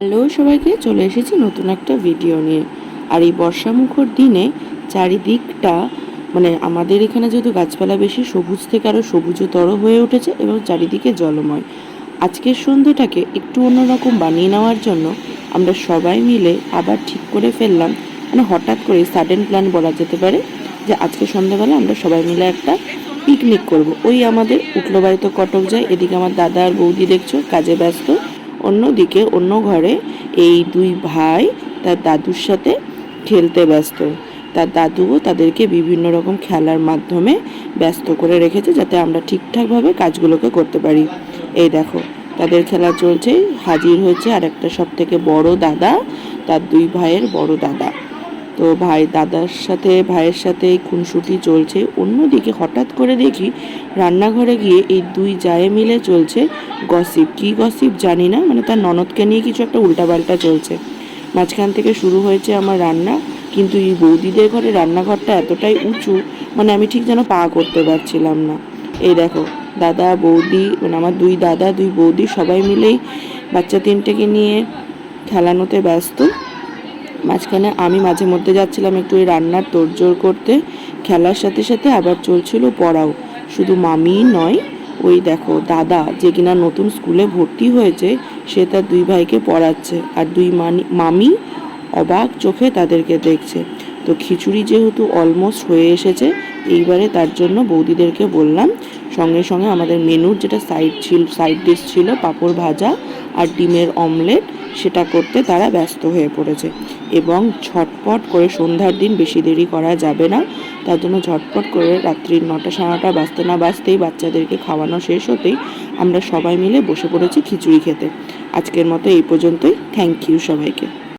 Hello সবাইকে, চলে এসেছি নতুন একটা ভিডিও নিয়ে। আর এই বর্ষামুখর দিনে চারিদিকটা আমাদের এখানে যেহেতু গাছপালা বেশি, সবুজ থেকে আরও সবুজতর হয়ে উঠেছে এবং চারিদিকে জলময়। আজকের সন্ধ্যেটাকে একটু অন্যরকম বানিয়ে নেওয়ার জন্য আমরা সবাই মিলে আবার ঠিক করে ফেললাম, হঠাৎ করে সাডেন প্ল্যান বলা যেতে পারে, যে আজকে সন্ধ্যাবেলা আমরা সবাই মিলে একটা পিকনিক করব। ওই আমাদের উঠলো বাড়িতে কটক যায়, এদিকে আমার দাদা আর বৌদি দেখছো কাজে ব্যস্ত, অন্যদিকে অন্য ঘরে এই দুই ভাই তার দাদুর সাথে খেলতে ব্যস্ত। তার দাদুও তাদেরকে বিভিন্ন রকম খেলার মাধ্যমে ব্যস্ত করে রেখেছে, যাতে আমরা ঠিকঠাকভাবে কাজগুলোকে করতে পারি। এই দেখো, তাদের খেলা চলছে। হাজির হয়েছে আর একটা সব থেকে বড় দাদা, তার দুই ভাইয়ের বড় দাদা। তো ভাইয়ের সাথে খুনসুটি চলছে। অন্যদিকে হঠাৎ করে দেখি রান্নাঘরে গিয়ে এই দুই জায়ে মিলে চলছে গসিপ। কি গসিপ জানি না, তার ননদকে নিয়ে কিছু একটা উল্টাপাল্টা চলছে। মাঝখান থেকে শুরু হয়েছে আমার রান্না, কিন্তু এই বৌদিদের ঘরে রান্নাঘরটা এতটাই উঁচু, আমি ঠিক যেন পা করতে পারছিলাম না। এই দেখো, দাদা বৌদি, আমার দুই দাদা দুই বৌদি সবাই মিলেই বাচ্চা তিনটেকে নিয়ে খেলানোতে ব্যস্ত। মাঝখানে আমি মাঝে মধ্যে যাচ্ছিলাম একটু ওই রান্নার তোড়জোড় করতে। খেলার সাথে সাথে আবার চলছিল পড়াও। শুধু মামিই নয়, ওই দেখো দাদা যে কিনা নতুন স্কুলে ভর্তি হয়েছে, সে তার দুই ভাইকে পড়াচ্ছে, আর দুই মামি অবাক চোখে তাদেরকে দেখছে। তো খিচুড়ি যেহেতু অলমোস্ট হয়ে এসেছে, এইবারে তার জন্য বৌদিদেরকে বললাম সঙ্গে সঙ্গে আমাদের মেনুর যেটা সাইড ডিশ ছিল পাঁপড় ভাজা আর ডিমের অমলেট, সেটা করতে তারা ব্যস্ত হয়ে পড়েছে। এবং ঝটপট করে, সন্ধ্যার দিন বেশি দেরি করা যাবে না, তার জন্য ঝটপট করে রাত্রির 9টা 9:30 বাজতে না বাজতেই, বাচ্চাদেরকে খাওয়ানো শেষ হতেই আমরা সবাই মিলে বসে পড়েছি খিচুড়ি খেতে। আজকের মতো এই পর্যন্তই। থ্যাংক ইউ সবাইকে।